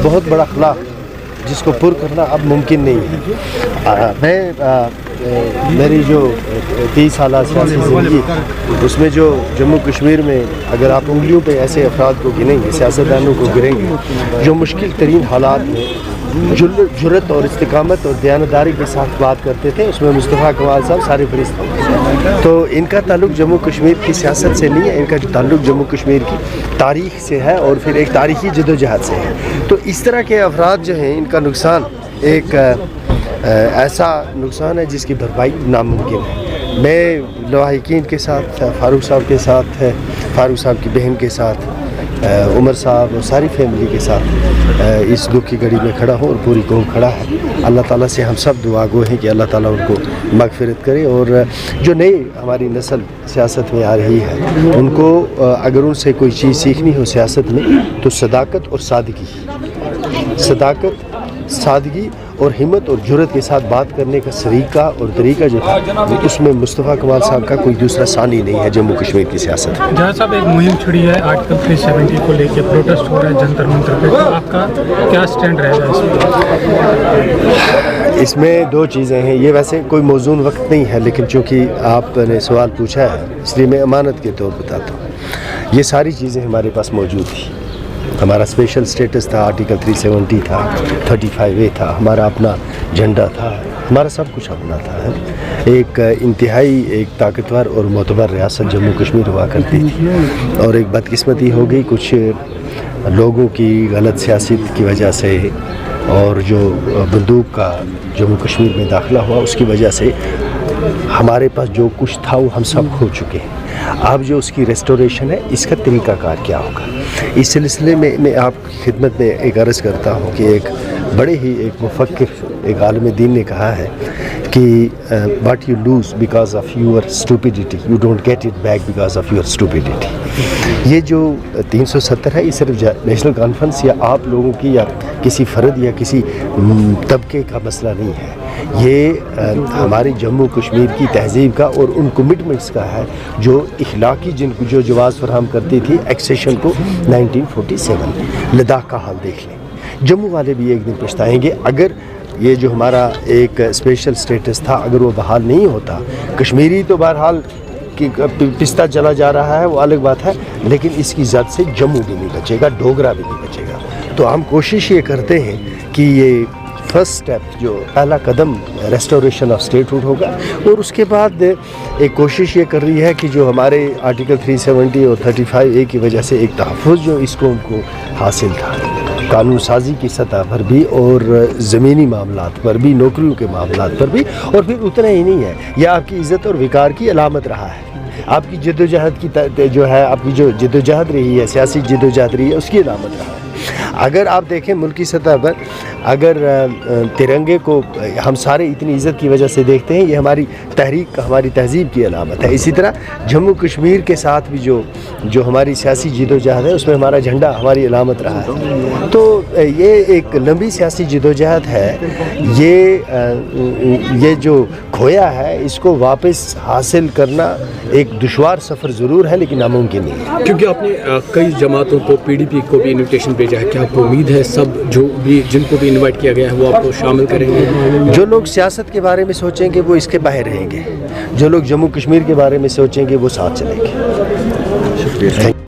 بہت بڑا خلا جس کو پر کرنا اب ممکن نہیں ہے۔ میں میری جو 30 سالہ سیاسی زندگی اس میں جو جموں کشمیر میں اگر آپ انگلیوں پہ ایسے افراد کو گنیں گے، سیاستدانوں کو گریں گے جو مشکل ترین حالات میں جرت اور استقامت اور دیانتداری کے ساتھ بات کرتے تھے، اس میں مصطفیٰ کمال صاحب سارے فہرست ہیں۔ تو ان کا تعلق جموں کشمیر کی سیاست سے نہیں ہے، ان کا تعلق جموں کشمیر کی تاریخ سے ہے اور پھر ایک تاریخی جدوجہد سے ہے۔ تو اس طرح کے افراد جو ہیں ان کا نقصان ایک ایسا نقصان ہے جس کی بھرپائی ناممکن ہے۔ میں لواحقین کے ساتھ، فاروق صاحب کے ساتھ، فاروق صاحب کی بہن کے ساتھ، عمر صاحب اور ساری فیملی کے ساتھ اس دکھ کی گھڑی میں کھڑا ہوں اور پوری قوم کھڑا ہے۔ اللہ تعالیٰ سے ہم سب دعا گو ہیں کہ اللہ تعالیٰ ان کو مغفرت کرے، اور جو نئی ہماری نسل سیاست میں آ رہی ہے ان کو اگر ان سے کوئی چیز سیکھنی ہو سیاست میں تو صداقت اور سادگی اور ہمت اور جرت کے ساتھ بات کرنے کا طریقہ جو ہے اس میں مصطفیٰ کمال صاحب کا کوئی دوسرا ثانی نہیں ہے جموں کشمیر کی سیاست۔ جہاں صاحب ایک مہم چھڑی ہے آرٹیکل 370 کو لے کے، پروٹیسٹ ہو رہا ہے جنتر منتر پہ، تو آپ کا کیا سٹینڈ رہے گا اس میں دو چیزیں ہیں۔ یہ ویسے کوئی موزون وقت نہیں ہے، لیکن چونکہ آپ نے سوال پوچھا ہے اس لیے میں امانت کے طور بتاتا ہوں۔ یہ ساری چیزیں ہمارے پاس موجود تھیں۔ ہمارا اسپیشل سٹیٹس تھا، آرٹیکل 370 تھا، 35A تھا، ہمارا اپنا جھنڈا تھا، ہمارا سب کچھ اپنا تھا۔ ایک انتہائی ایک طاقتور اور معتبر ریاست جموں کشمیر ہوا کرتی تھی، اور ایک بدقسمتی ہو گئی کچھ لوگوں کی غلط سیاست کی وجہ سے، اور جو بندوق کا جموں کشمیر میں داخلہ ہوا اس کی وجہ سے ہمارے پاس جو کچھ تھا وہ ہم سب کھو چکے ہیں۔ اب جو اس کی ریسٹوریشن ہے اس کا طریقہ کار کیا ہوگا، اس سلسلے میں میں آپ کی خدمت میں ایک عرض کرتا ہوں کہ ایک بڑے ہی ایک مفکر، ایک عالم دین نے کہا ہے کہ what you lose because of your stupidity you don't get it back because of your stupidity۔ یہ جو 370 ہے یہ صرف نیشنل کانفرنس یا آپ لوگوں کی یا کسی فرد یا کسی طبقے کا مسئلہ نہیں ہے، یہ ہماری جموں کشمیر کی تہذیب کا اور ان کمٹمنٹس کا ہے جو اخلاقی جن کو جو جواز فراہم کرتی تھی ایکسیشن کو 1947۔ لداخ کا حال دیکھ لیں، جموں والے بھی ایک دن پچھتائیں گے اگر یہ جو ہمارا ایک اسپیشل سٹیٹس تھا اگر وہ بحال نہیں ہوتا۔ کشمیری تو بہرحال پستہ چلا جا رہا ہے وہ الگ بات ہے، لیکن اس کی زد سے جموں بھی نہیں بچے گا، ڈوگرا بھی نہیں بچے گا۔ تو ہم کوشش یہ کرتے ہیں کہ یہ فرسٹ سٹیپ جو پہلا قدم ریسٹوریشن آف اسٹیٹ ہوڈ ہوگا، اور اس کے بعد ایک کوشش یہ کر رہی ہے کہ جو ہمارے آرٹیکل 370 اور 35A کی وجہ سے ایک تحفظ جو اس قوم کو حاصل تھا قانون سازی کی سطح پر بھی اور زمینی معاملات پر بھی، نوکریوں کے معاملات پر بھی، اور پھر اتنا ہی نہیں ہے، یہ آپ کی عزت اور وقار کی علامت رہا ہے، آپ کی جدوجہد کی جو ہے، آپ کی جو جدوجہد رہی ہے، سیاسی جدوجہد رہی ہے، اس کی علامت رہا ہے۔ اگر آپ دیکھیں ملکی سطح پر اگر ترنگے کو ہم سارے اتنی عزت کی وجہ سے دیکھتے ہیں، یہ ہماری تحریک ہماری تہذیب کی علامت ہے۔ اسی طرح جموں کشمیر کے ساتھ بھی جو ہماری سیاسی جدوجہد ہے اس میں ہمارا جھنڈا ہماری علامت رہا ہے۔ تو یہ ایک لمبی سیاسی جدوجہد ہے، یہ جو کھویا ہے اس کو واپس حاصل کرنا ایک دشوار سفر ضرور ہے لیکن ناممکن نہیں ہے۔ کیونکہ آپ نے کئی جماعتوں کو، PDP کو بھی انویٹیشن بھیجا ہے، کیا آپ کو امید ہے سب جو بھی جن کو بھی انوائٹ کیا گیا ہے وہ آپ کو شامل کریں گے؟ جو لوگ سیاست کے بارے میں سوچیں گے وہ اس کے باہر رہیں گے، جو لوگ جموں کشمیر کے بارے میں سوچیں گے وہ ساتھ چلیں گے۔ شکریہ۔